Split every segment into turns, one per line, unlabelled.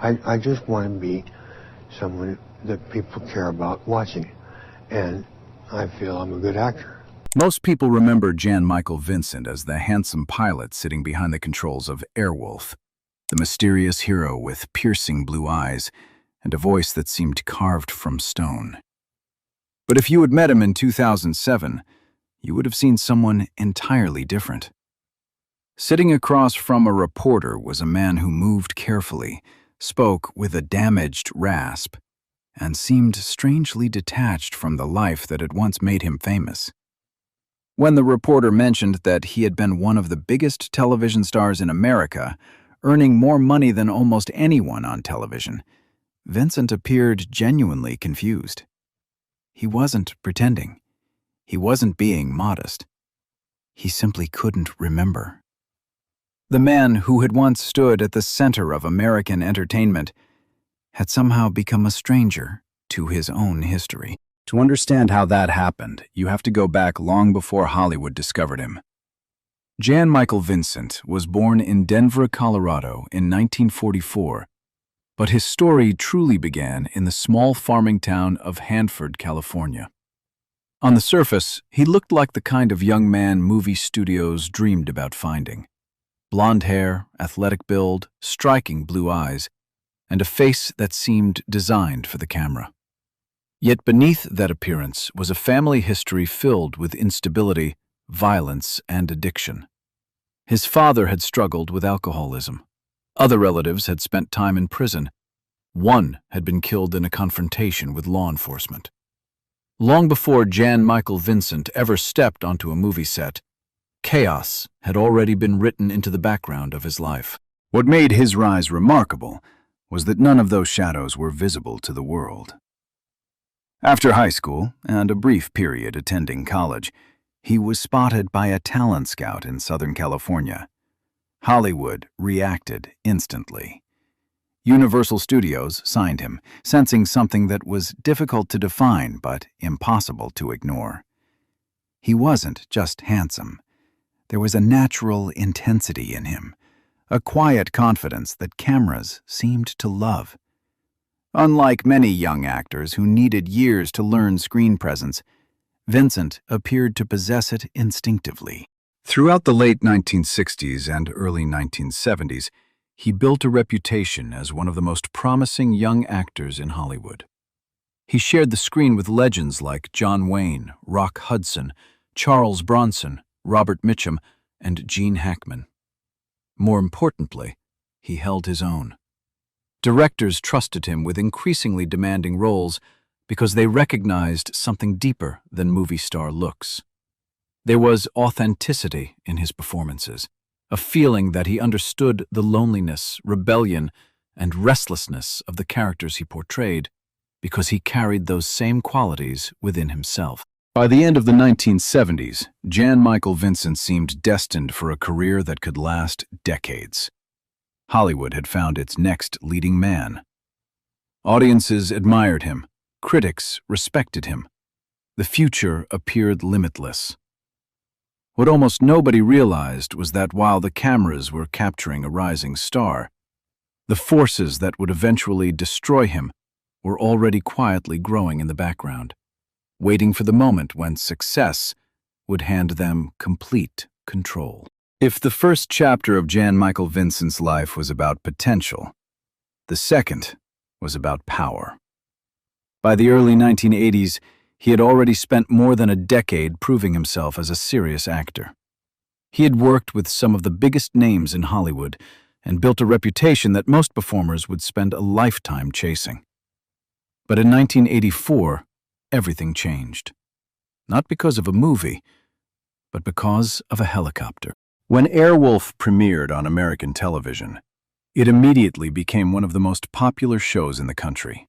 I just want to be someone that people care about watching, and I feel I'm a good actor.
Most people remember Jan-Michael Vincent as the handsome pilot sitting behind the controls of Airwolf, the mysterious hero with piercing blue eyes and a voice that seemed carved from stone. But if you had met him in 2007, you would have seen someone entirely different. Sitting across from a reporter was a man who moved carefully, spoke with a damaged rasp, and seemed strangely detached from the life that had once made him famous. When the reporter mentioned that he had been one of the biggest television stars in America, earning more money than almost anyone on television, Vincent appeared genuinely confused. He wasn't pretending. He wasn't being modest. He simply couldn't remember. The man who had once stood at the center of American entertainment had somehow become a stranger to his own history. To understand how that happened, you have to go back long before Hollywood discovered him. Jan-Michael Vincent was born in Denver, Colorado in 1944, but his story truly began in the small farming town of Hanford, California. On the surface, he looked like the kind of young man movie studios dreamed about finding. Blonde hair, athletic build, striking blue eyes, and a face that seemed designed for the camera. Yet beneath that appearance was a family history filled with instability, violence, and addiction. His father had struggled with alcoholism. Other relatives had spent time in prison. One had been killed in a confrontation with law enforcement. Long before Jan-Michael Vincent ever stepped onto a movie set, chaos had already been written into the background of his life. What made his rise remarkable was that none of those shadows were visible to the world. After high school and a brief period attending college, he was spotted by a talent scout in Southern California. Hollywood reacted instantly. Universal Studios signed him, sensing something that was difficult to define but impossible to ignore. He wasn't just handsome. There was a natural intensity in him, a quiet confidence that cameras seemed to love. Unlike many young actors who needed years to learn screen presence, Vincent appeared to possess it instinctively. Throughout the late 1960s and early 1970s, he built a reputation as one of the most promising young actors in Hollywood. He shared the screen with legends like John Wayne, Rock Hudson, Charles Bronson, Robert Mitchum, and Gene Hackman. More importantly, he held his own. Directors trusted him with increasingly demanding roles because they recognized something deeper than movie star looks. There was authenticity in his performances, a feeling that he understood the loneliness, rebellion, and restlessness of the characters he portrayed because he carried those same qualities within himself. By the end of the 1970s, Jan-Michael Vincent seemed destined for a career that could last decades. Hollywood had found its next leading man. Audiences admired him. Critics respected him. The future appeared limitless. What almost nobody realized was that while the cameras were capturing a rising star, the forces that would eventually destroy him were already quietly growing in the background, waiting for the moment when success would hand them complete control. If the first chapter of Jan-Michael Vincent's life was about potential, the second was about power. By the early 1980s, he had already spent more than a decade proving himself as a serious actor. He had worked with some of the biggest names in Hollywood and built a reputation that most performers would spend a lifetime chasing. But in 1984, everything changed. Not because of a movie, but because of a helicopter. When Airwolf premiered on American television, it immediately became one of the most popular shows in the country.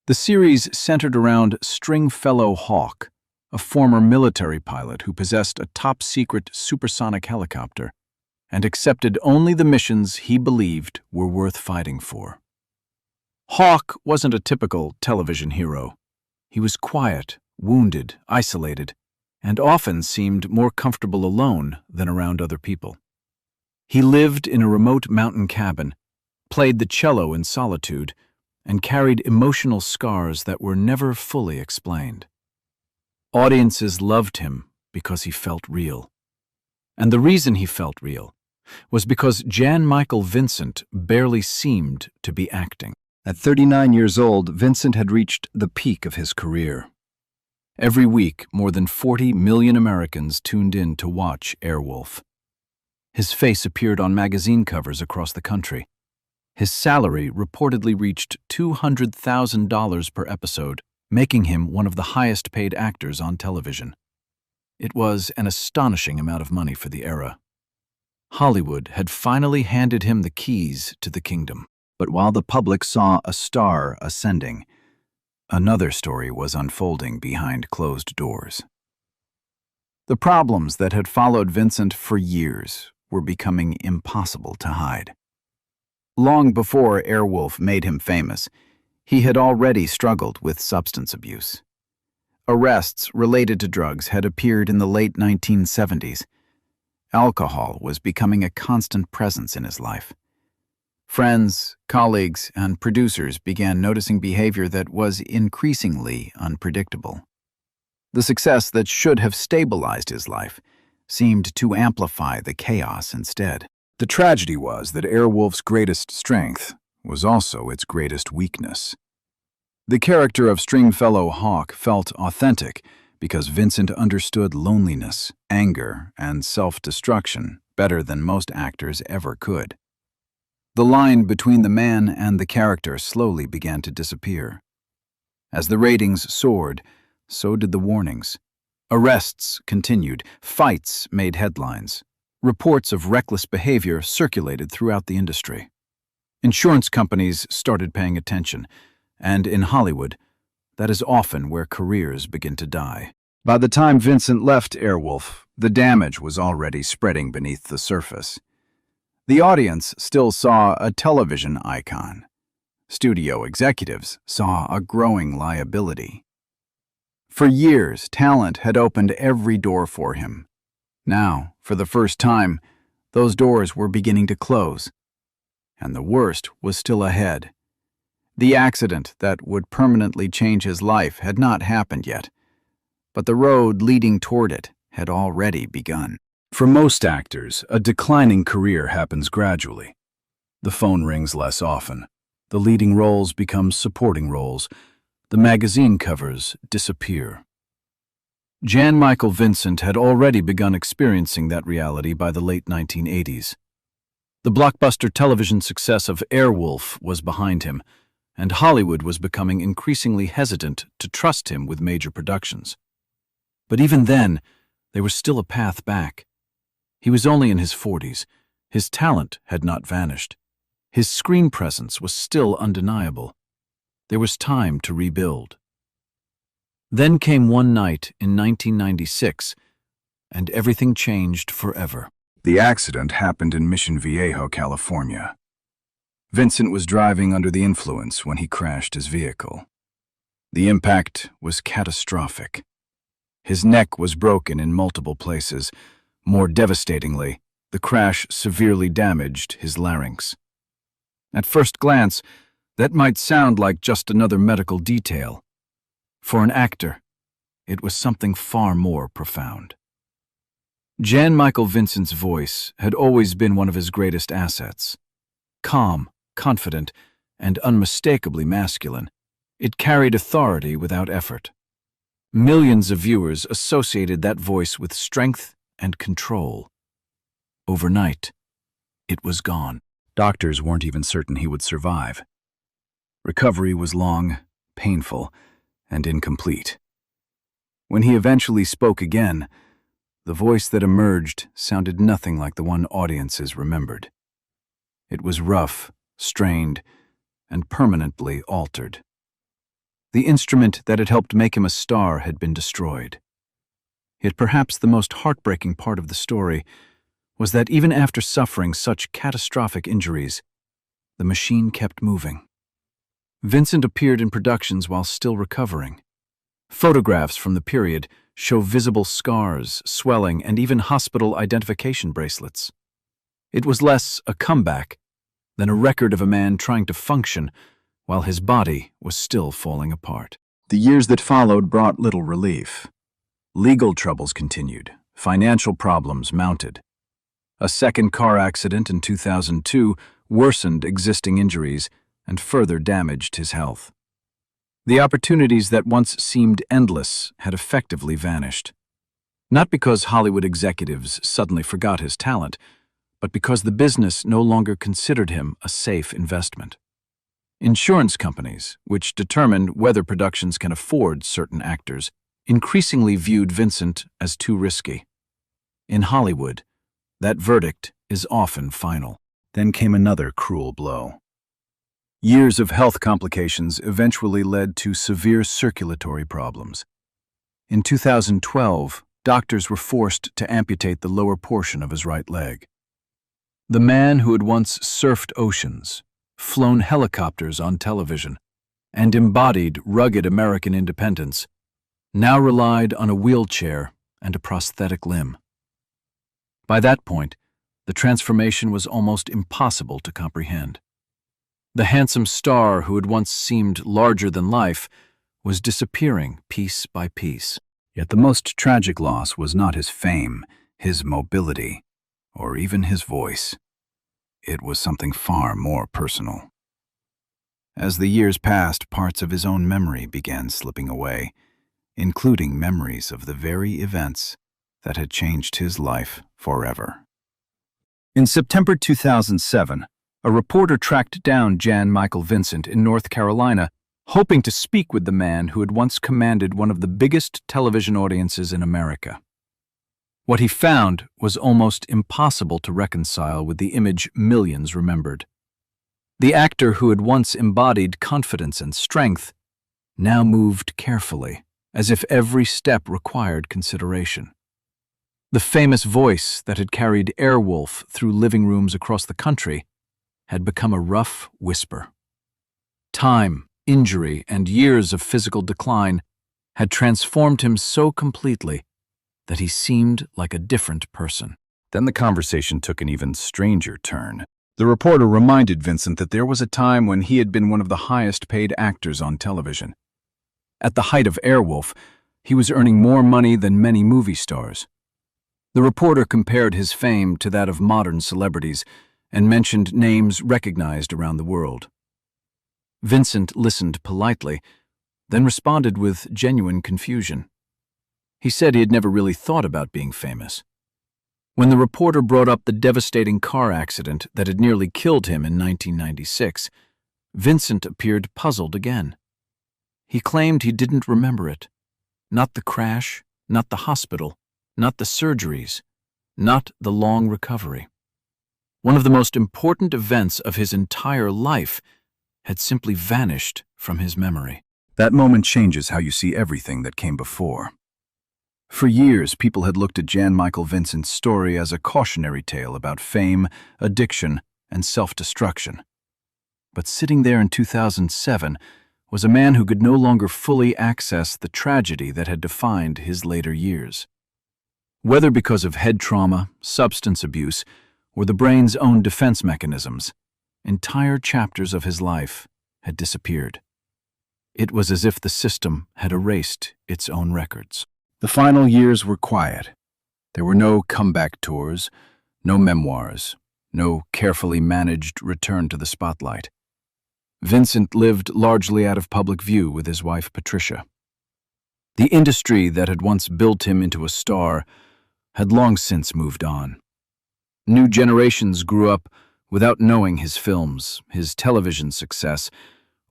The series centered around Stringfellow Hawk, a former military pilot who possessed a top-secret supersonic helicopter and accepted only the missions he believed were worth fighting for. Hawk wasn't a typical television hero. He was quiet, wounded, isolated, and often seemed more comfortable alone than around other people. He lived in a remote mountain cabin, played the cello in solitude, and carried emotional scars that were never fully explained. Audiences loved him because he felt real. And the reason he felt real was because Jan-Michael Vincent barely seemed to be acting. At 39 years old, Vincent had reached the peak of his career. Every week, more than 40 million Americans tuned in to watch Airwolf. His face appeared on magazine covers across the country. His salary reportedly reached $200,000 per episode, making him one of the highest-paid actors on television. It was an astonishing amount of money for the era. Hollywood had finally handed him the keys to the kingdom. But while the public saw a star ascending, another story was unfolding behind closed doors. The problems that had followed Vincent for years were becoming impossible to hide. Long before Airwolf made him famous, he had already struggled with substance abuse. Arrests related to drugs had appeared in the late 1970s. Alcohol was becoming a constant presence in his life. Friends, colleagues, and producers began noticing behavior that was increasingly unpredictable. The success that should have stabilized his life seemed to amplify the chaos instead. The tragedy was that Airwolf's greatest strength was also its greatest weakness. The character of Stringfellow Hawk felt authentic because Vincent understood loneliness, anger, and self-destruction better than most actors ever could. The line between the man and the character slowly began to disappear. As the ratings soared, so did the warnings. Arrests continued, fights made headlines. Reports of reckless behavior circulated throughout the industry. Insurance companies started paying attention, and in Hollywood, that is often where careers begin to die. By the time Vincent left Airwolf, the damage was already spreading beneath the surface. The audience still saw a television icon. Studio executives saw a growing liability. For years, talent had opened every door for him. Now, for the first time, those doors were beginning to close. And the worst was still ahead. The accident that would permanently change his life had not happened yet, but the road leading toward it had already begun. For most actors, a declining career happens gradually. The phone rings less often. The leading roles become supporting roles. The magazine covers disappear. Jan-Michael Vincent had already begun experiencing that reality by the late 1980s. The blockbuster television success of Airwolf was behind him, and Hollywood was becoming increasingly hesitant to trust him with major productions. But even then, there was still a path back. He was only in his 40s. His talent had not vanished. His screen presence was still undeniable. There was time to rebuild. Then came one night in 1996, and everything changed forever. The accident happened in Mission Viejo, California. Vincent was driving under the influence when he crashed his vehicle. The impact was catastrophic. His neck was broken in multiple places. More devastatingly, the crash severely damaged his larynx. At first glance, that might sound like just another medical detail. For an actor, it was something far more profound. Jan-Michael Vincent's voice had always been one of his greatest assets. Calm, confident, and unmistakably masculine, it carried authority without effort. Millions of viewers associated that voice with strength and control. Overnight, it was gone. Doctors weren't even certain he would survive. Recovery was long, painful, and incomplete. When he eventually spoke again, the voice that emerged sounded nothing like the one audiences remembered. It was rough, strained, and permanently altered. The instrument that had helped make him a star had been destroyed. Yet perhaps the most heartbreaking part of the story was that even after suffering such catastrophic injuries, the machine kept moving. Vincent appeared in productions while still recovering. Photographs from the period show visible scars, swelling, and even hospital identification bracelets. It was less a comeback than a record of a man trying to function while his body was still falling apart. The years that followed brought little relief. Legal troubles continued, financial problems mounted. A second car accident in 2002 worsened existing injuries and further damaged his health. The opportunities that once seemed endless had effectively vanished. Not because Hollywood executives suddenly forgot his talent, but because the business no longer considered him a safe investment. Insurance companies, which determined whether productions can afford certain actors, increasingly viewed Vincent as too risky. In Hollywood, that verdict is often final. Then came another cruel blow. Years of health complications eventually led to severe circulatory problems. In 2012, doctors were forced to amputate the lower portion of his right leg. The man who had once surfed oceans, flown helicopters on television, and embodied rugged American independence, now relied on a wheelchair and a prosthetic limb. By that point, the transformation was almost impossible to comprehend. The handsome star who had once seemed larger than life was disappearing piece by piece. Yet the most tragic loss was not his fame, his mobility, or even his voice. It was something far more personal. As the years passed, parts of his own memory began slipping away, including memories of the very events that had changed his life forever. In September 2007, a reporter tracked down Jan-Michael Vincent in North Carolina, hoping to speak with the man who had once commanded one of the biggest television audiences in America. What he found was almost impossible to reconcile with the image millions remembered. The actor who had once embodied confidence and strength now moved carefully, as if every step required consideration. The famous voice that had carried Airwolf through living rooms across the country had become a rough whisper. Time, injury, and years of physical decline had transformed him so completely that he seemed like a different person. Then the conversation took an even stranger turn. The reporter reminded Vincent that there was a time when he had been one of the highest-paid actors on television. At the height of Airwolf, he was earning more money than many movie stars. The reporter compared his fame to that of modern celebrities and mentioned names recognized around the world. Vincent listened politely, then responded with genuine confusion. He said he had never really thought about being famous. When the reporter brought up the devastating car accident that had nearly killed him in 1996, Vincent appeared puzzled again. He claimed he didn't remember it. Not the crash, not the hospital, not the surgeries, not the long recovery. One of the most important events of his entire life had simply vanished from his memory. That moment changes how you see everything that came before. For years, people had looked at Jan-Michael Vincent's story as a cautionary tale about fame, addiction, and self-destruction. But sitting there in 2007 was a man who could no longer fully access the tragedy that had defined his later years. Whether because of head trauma, substance abuse, or the brain's own defense mechanisms, entire chapters of his life had disappeared. It was as if the system had erased its own records. The final years were quiet. There were no comeback tours, no memoirs, no carefully managed return to the spotlight. Vincent lived largely out of public view with his wife Patricia. The industry that had once built him into a star had long since moved on. New generations grew up without knowing his films, his television success,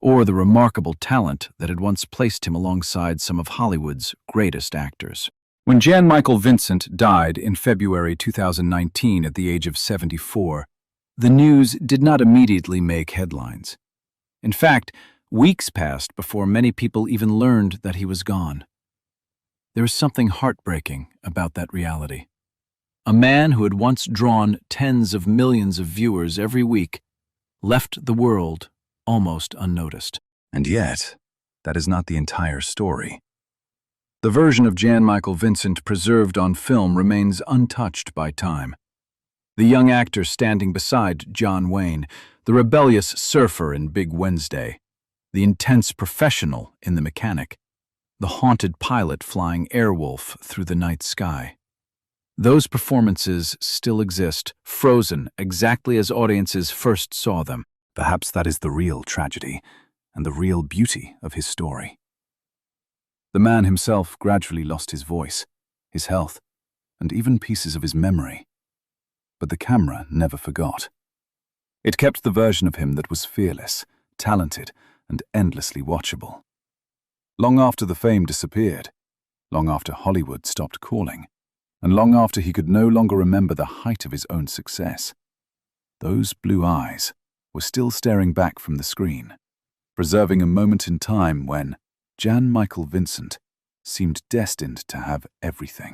or the remarkable talent that had once placed him alongside some of Hollywood's greatest actors. When Jan-Michael Vincent died in February 2019 at the age of 74, the news did not immediately make headlines. In fact, weeks passed before many people even learned that he was gone. There was something heartbreaking about that reality. A man who had once drawn tens of millions of viewers every week left the world almost unnoticed. And yet, that is not the entire story. The version of Jan-Michael Vincent preserved on film remains untouched by time. The young actor standing beside John Wayne, the The rebellious surfer in Big Wednesday, the intense professional in The Mechanic, the haunted pilot flying Airwolf through the night sky. Those performances still exist, frozen exactly as audiences first saw them. Perhaps that is the real tragedy and the real beauty of his story. The man himself gradually lost his voice, his health, and even pieces of his memory. But the camera never forgot. It kept the version of him that was fearless, talented, and endlessly watchable. Long after the fame disappeared, long after Hollywood stopped calling, and long after he could no longer remember the height of his own success, those blue eyes were still staring back from the screen, preserving a moment in time when Jan-Michael Vincent seemed destined to have everything.